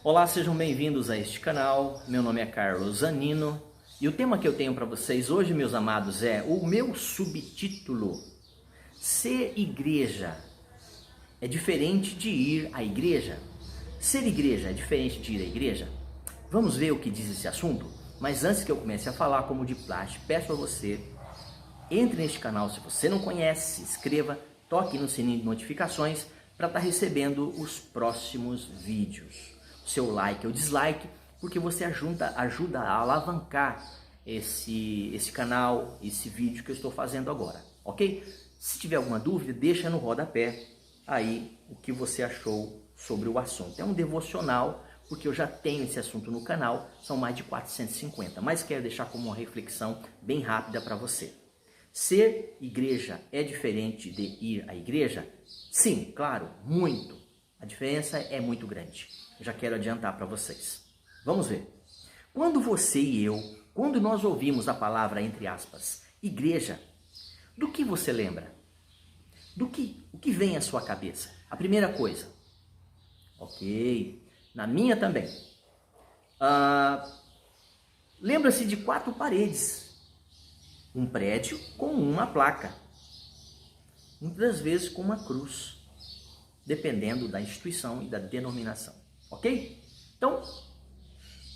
Olá, sejam bem-vindos a este canal. Meu nome é Carlos Zanino e o tema que eu tenho para vocês hoje, meus amados, é o meu subtítulo: Ser igreja é diferente de ir à igreja? Ser igreja é diferente de ir à igreja? Vamos ver o que diz esse assunto? Mas antes que eu comece a falar, como de praxe, peço a você, entre neste canal se você não conhece, se inscreva, toque no sininho de notificações para estar recebendo os próximos vídeos. O seu like ou dislike, porque você ajuda a alavancar esse canal, esse vídeo que eu estou fazendo agora, ok? Se tiver alguma dúvida, deixa no rodapé aí o que você achou sobre o assunto. É um devocional, porque eu já tenho esse assunto no canal, são mais de 450, mas quero deixar como uma reflexão bem rápida para você. Ser igreja é diferente de ir à igreja? Sim, claro, muito. A diferença é muito grande. Já quero adiantar para vocês. Vamos ver. Quando você e eu, quando nós ouvimos a palavra, entre aspas, igreja, do que você lembra? O que vem à sua cabeça? A primeira coisa. Ok, na minha também. Lembra-se de 4 paredes. Um prédio com uma placa. Muitas vezes com uma cruz. Dependendo da instituição e da denominação. Ok? Então,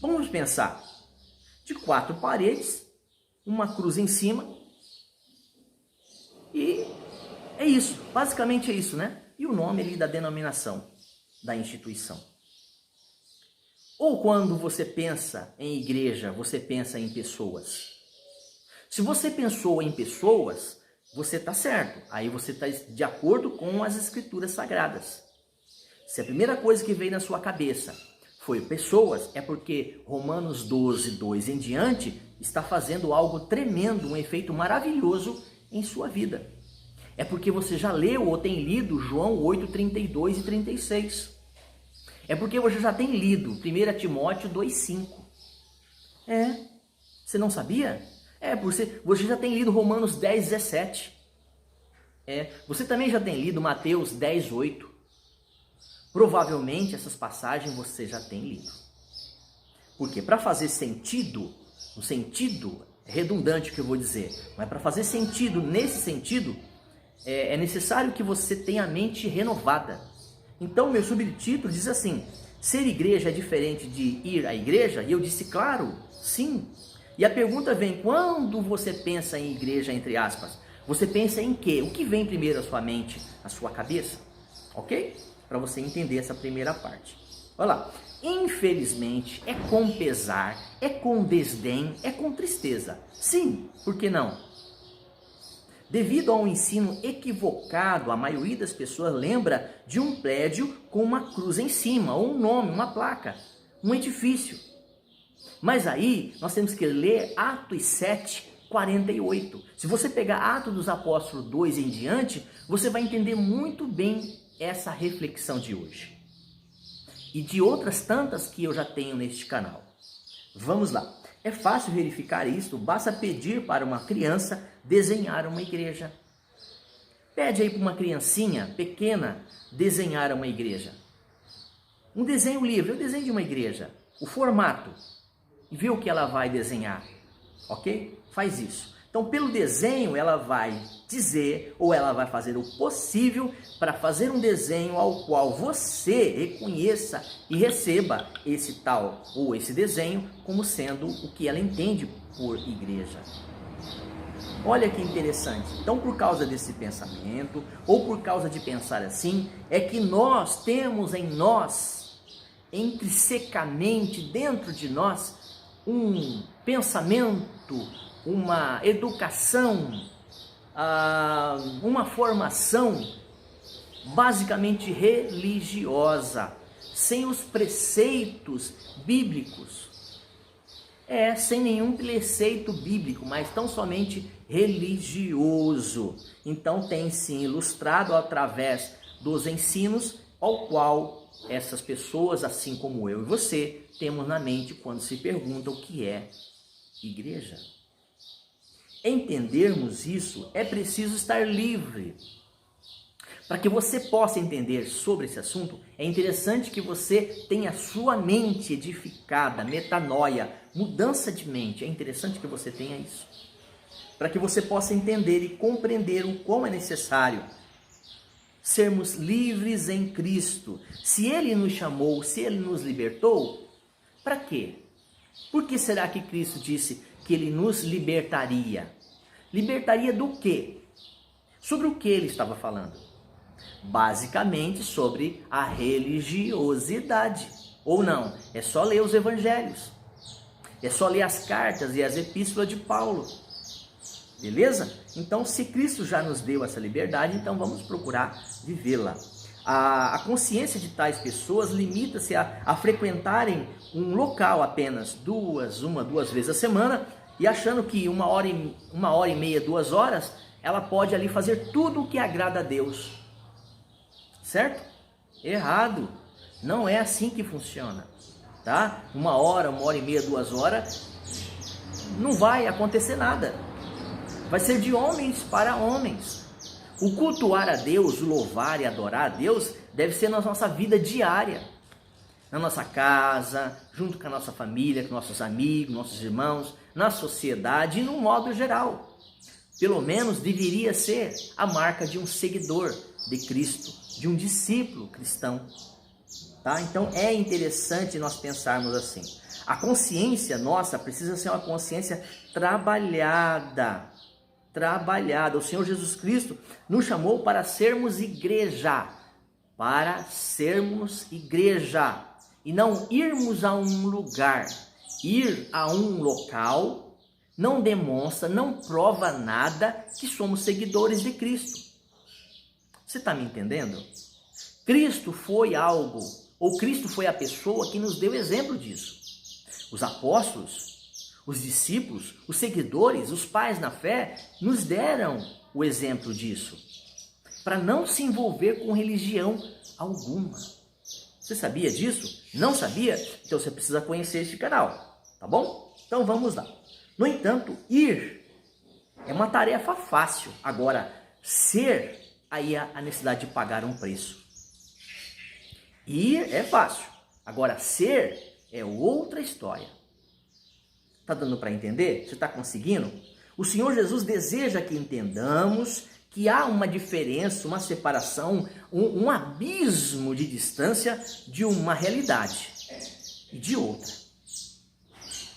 vamos pensar. De 4 paredes, uma cruz em cima. E é isso. Basicamente é isso, né? E o nome ali da denominação, da instituição. Ou quando você pensa em igreja, você pensa em pessoas. Se você pensou em pessoas, você está certo. Aí você está de acordo com as escrituras sagradas. Se a primeira coisa que veio na sua cabeça foi pessoas, é porque Romanos 12, 2 em diante está fazendo algo tremendo, um efeito maravilhoso em sua vida. É porque você já leu ou tem lido João 8, 32 e 36. É porque você já tem lido 1 Timóteo 2, 5. Você não sabia? Você já tem lido Romanos 10, 17. Você também já tem lido Mateus 10, 8. Provavelmente essas passagens você já tem lido. Porque para fazer sentido, um sentido redundante que eu vou dizer, mas para fazer sentido nesse sentido, é necessário que você tenha a mente renovada. Então meu subtítulo diz assim: ser igreja é diferente de ir à igreja? E eu disse, claro, sim. E a pergunta vem, quando você pensa em igreja, entre aspas, você pensa em quê? O que vem primeiro à sua mente, à sua cabeça? Ok? Para você entender essa primeira parte. Olha lá. Infelizmente, é com pesar, é com desdém, é com tristeza. Sim, por que não? Devido a um ensino equivocado, a maioria das pessoas lembra de um prédio com uma cruz em cima, ou um nome, uma placa, um edifício. Mas aí nós temos que ler Atos 7, 48. Se você pegar Atos dos Apóstolos 2 em diante, você vai entender muito bem essa reflexão de hoje. E de outras tantas que eu já tenho neste canal. Vamos lá. É fácil verificar isso, basta pedir para uma criança desenhar uma igreja. Pede aí para uma criancinha pequena desenhar uma igreja. Um desenho livre, o desenho de uma igreja. O formato. E vê o que ela vai desenhar. Ok? Faz isso. Então, pelo desenho, ela vai dizer ou ela vai fazer o possível para fazer um desenho ao qual você reconheça e receba esse tal ou esse desenho como sendo o que ela entende por igreja. Olha que interessante. Então, por causa desse pensamento ou por causa de pensar assim, é que nós temos em nós, intrinsecamente dentro de nós, um pensamento, uma educação, uma formação basicamente religiosa, sem os preceitos bíblicos. Sem nenhum preceito bíblico, mas tão somente religioso. Então tem sim ilustrado através dos ensinos ao qual essas pessoas, assim como eu e você, temos na mente quando se pergunta o que é igreja. Entendermos isso, é preciso estar livre. Para que você possa entender sobre esse assunto, é interessante que você tenha sua mente edificada, metanoia, mudança de mente. É interessante que você tenha isso. Para que você possa entender e compreender o quão é necessário sermos livres em Cristo. Se Ele nos chamou, se Ele nos libertou, para quê? Por que será que Cristo disse que Ele nos libertaria? Libertaria do quê? Sobre o que Ele estava falando? Basicamente sobre a religiosidade. Ou não, é só ler os evangelhos. É só ler as cartas e as epístolas de Paulo. Beleza? Então, se Cristo já nos deu essa liberdade, então vamos procurar vivê-la. A consciência de tais pessoas limita-se a frequentarem um local apenas duas vezes a semana e achando que uma hora e meia, 2 horas, ela pode ali fazer tudo o que agrada a Deus. Certo? Errado. Não é assim que funciona. Tá? 1 hora, 1h30, 2 horas, não vai acontecer nada. Vai ser de homens para homens. O cultuar a Deus, o louvar e adorar a Deus, deve ser na nossa vida diária. Na nossa casa, junto com a nossa família, com nossos amigos, nossos irmãos, na sociedade e no modo geral. Pelo menos deveria ser a marca de um seguidor de Cristo, de um discípulo cristão. Tá? Então é interessante nós pensarmos assim. A consciência nossa precisa ser uma consciência trabalhada. O Senhor Jesus Cristo nos chamou para sermos igreja. Para sermos igreja. E não irmos a um lugar. Ir a um local não demonstra, não prova nada que somos seguidores de Cristo. Você está me entendendo? Cristo foi algo, ou Cristo foi a pessoa que nos deu exemplo disso. Os apóstolos, os discípulos, os seguidores, os pais na fé, nos deram o exemplo disso. Para não se envolver com religião alguma. Você sabia disso? Não sabia? Então você precisa conhecer este canal, tá bom? Então vamos lá. No entanto, ir é uma tarefa fácil. Agora, ser, aí há a necessidade de pagar um preço. Ir é fácil. Agora, ser é outra história. Tá dando para entender? Você está conseguindo? O Senhor Jesus deseja que entendamos que há uma diferença, uma separação, um abismo de distância de uma realidade e de outra.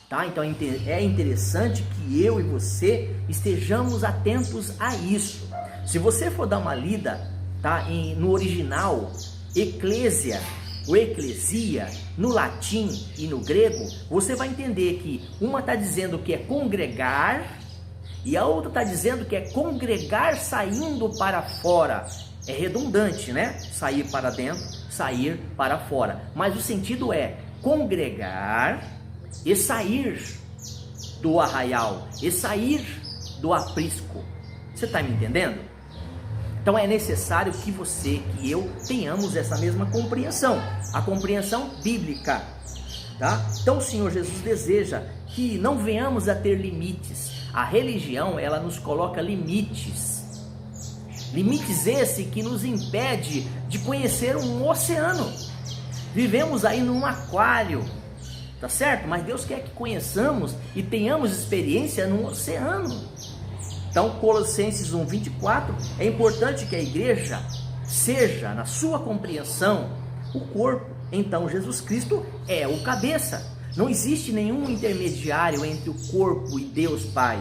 Tá? Então é interessante que eu e você estejamos atentos a isso. Se você for dar uma lida, tá, no original, eclésia, ou eclesia, no latim e no grego, você vai entender que uma está dizendo que é congregar e a outra está dizendo que é congregar saindo para fora. É redundante, né? Sair para dentro, sair para fora. Mas o sentido é congregar e sair do arraial, e sair do aprisco. Você está me entendendo? Então é necessário que você, que eu, tenhamos essa mesma compreensão, a compreensão bíblica, tá? Então o Senhor Jesus deseja que não venhamos a ter limites. A religião, ela nos coloca limites. Limites esse que nos impede de conhecer um oceano. Vivemos aí num aquário, tá certo? Mas Deus quer que conheçamos e tenhamos experiência num oceano. Então, Colossenses 1:24, é importante que a igreja seja, na sua compreensão, o corpo. Então, Jesus Cristo é o cabeça. Não existe nenhum intermediário entre o corpo e Deus Pai.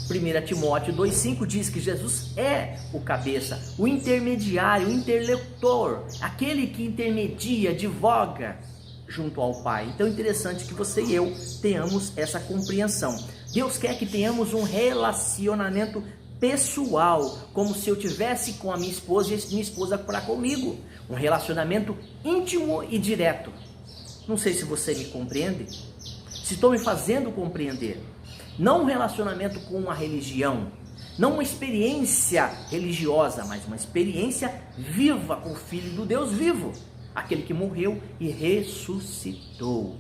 1 Timóteo 2,5 diz que Jesus é o cabeça, o intermediário, o interlocutor, aquele que intermedia, advoga junto ao Pai. Então é interessante que você e eu tenhamos essa compreensão. Deus quer que tenhamos um relacionamento pessoal, como se eu tivesse com a minha esposa e minha esposa para comigo. Um relacionamento íntimo e direto. Não sei se você me compreende, se estou me fazendo compreender. Não um relacionamento com uma religião, não uma experiência religiosa, mas uma experiência viva com o Filho do Deus vivo, aquele que morreu e ressuscitou.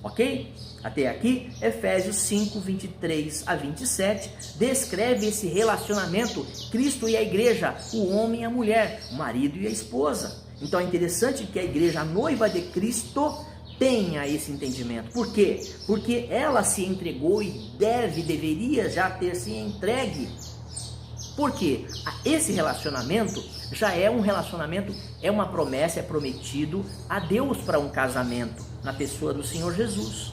Ok? Até aqui, Efésios 5, 23 a 27, descreve esse relacionamento, Cristo e a igreja, o homem e a mulher, o marido e a esposa. Então é interessante que a igreja, a noiva de Cristo, tenha esse entendimento. Por quê? Porque ela se entregou e deveria já ter se entregue. Porque esse relacionamento já é um relacionamento, é uma promessa, é prometido a Deus para um casamento, na pessoa do Senhor Jesus.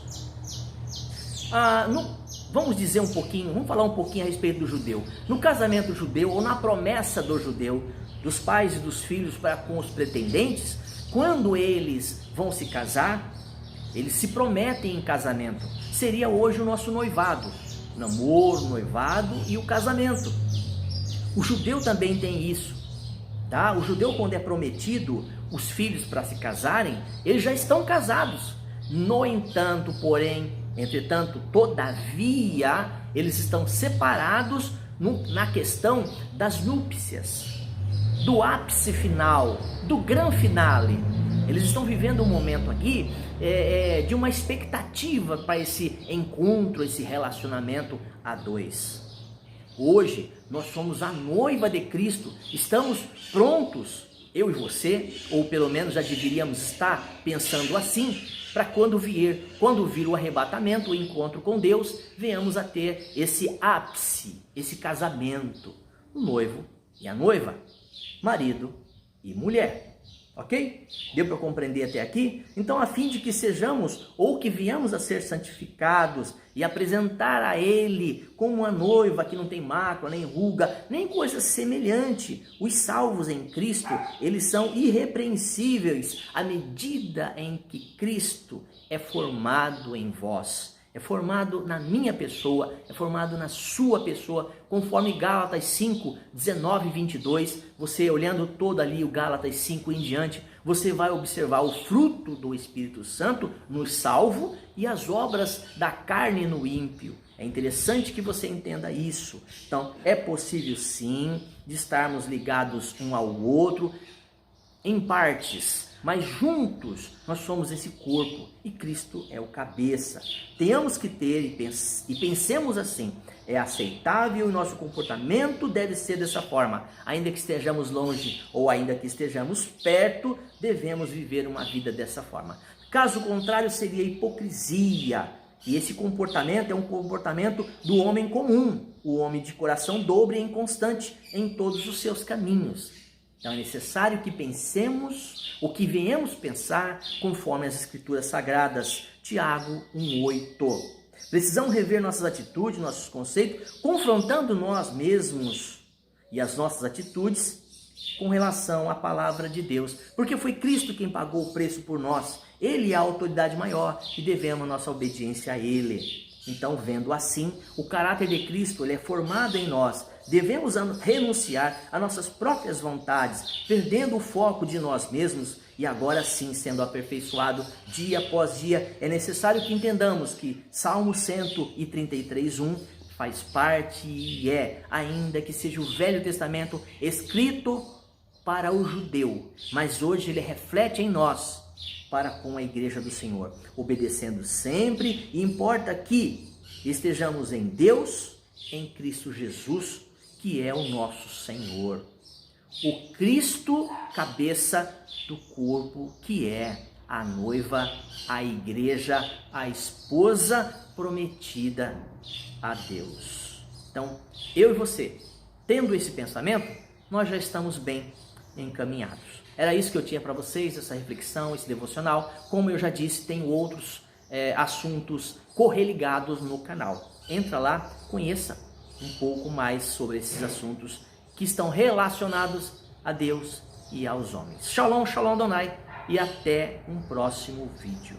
Vamos dizer um pouquinho, vamos falar um pouquinho a respeito do judeu. No casamento judeu, ou na promessa do judeu, dos pais e dos filhos para com os pretendentes, quando eles vão se casar, eles se prometem em casamento. Seria hoje o nosso noivado, namoro, noivado e o casamento. O judeu também tem isso, tá? O judeu, quando é prometido os filhos para se casarem, eles já estão casados. No entanto, porém, entretanto, todavia, eles estão separados na questão das núpcias, do ápice final, do grande finale. Eles estão vivendo um momento aqui de uma expectativa para esse encontro, esse relacionamento a dois. Hoje, nós somos a noiva de Cristo, estamos prontos, eu e você, ou pelo menos já deveríamos estar pensando assim, para quando vir o arrebatamento, o encontro com Deus, venhamos a ter esse ápice, esse casamento, o noivo e a noiva, marido e mulher. Ok? Deu para compreender até aqui? Então, a fim de que sejamos, ou que viemos a ser santificados e apresentar a Ele como uma noiva que não tem mácula, nem ruga, nem coisa semelhante, os salvos em Cristo, eles são irrepreensíveis à medida em que Cristo é formado em vós. É formado na minha pessoa, é formado na sua pessoa, conforme Gálatas 5, 19 e 22, você olhando todo ali o Gálatas 5 em diante, você vai observar o fruto do Espírito Santo no salvo e as obras da carne no ímpio. É interessante que você entenda isso. Então, é possível sim de estarmos ligados um ao outro em partes, mas juntos nós somos esse corpo e Cristo é o cabeça. Tenhamos que ter e pensemos assim, é aceitável e nosso comportamento deve ser dessa forma. Ainda que estejamos longe ou ainda que estejamos perto, devemos viver uma vida dessa forma. Caso contrário, seria hipocrisia. E esse comportamento é um comportamento do homem comum, o homem de coração dobre e inconstante em todos os seus caminhos. Então é necessário que pensemos, ou que venhamos pensar, conforme as Escrituras Sagradas, Tiago 1,8. Precisamos rever nossas atitudes, nossos conceitos, confrontando nós mesmos e as nossas atitudes com relação à palavra de Deus. Porque foi Cristo quem pagou o preço por nós. Ele é a autoridade maior e devemos nossa obediência a Ele. Então, vendo assim, o caráter de Cristo ele é formado em nós. Devemos renunciar a nossas próprias vontades, perdendo o foco de nós mesmos e agora sim sendo aperfeiçoado dia após dia. É necessário que entendamos que Salmo 133:1 faz parte e ainda que seja o Velho Testamento escrito para o judeu, mas hoje ele reflete em nós para com a igreja do Senhor, obedecendo sempre, e importa que estejamos em Deus, em Cristo Jesus, que é o nosso Senhor. O Cristo, cabeça do corpo, que é a noiva, a igreja, a esposa prometida a Deus. Então, eu e você, tendo esse pensamento, nós já estamos bem encaminhados. Era isso que eu tinha para vocês, essa reflexão, esse devocional. Como eu já disse, tem outros assuntos correligados no canal. Entra lá, conheça um pouco mais sobre esses assuntos que estão relacionados a Deus e aos homens. Shalom, shalom Adonai, e até um próximo vídeo.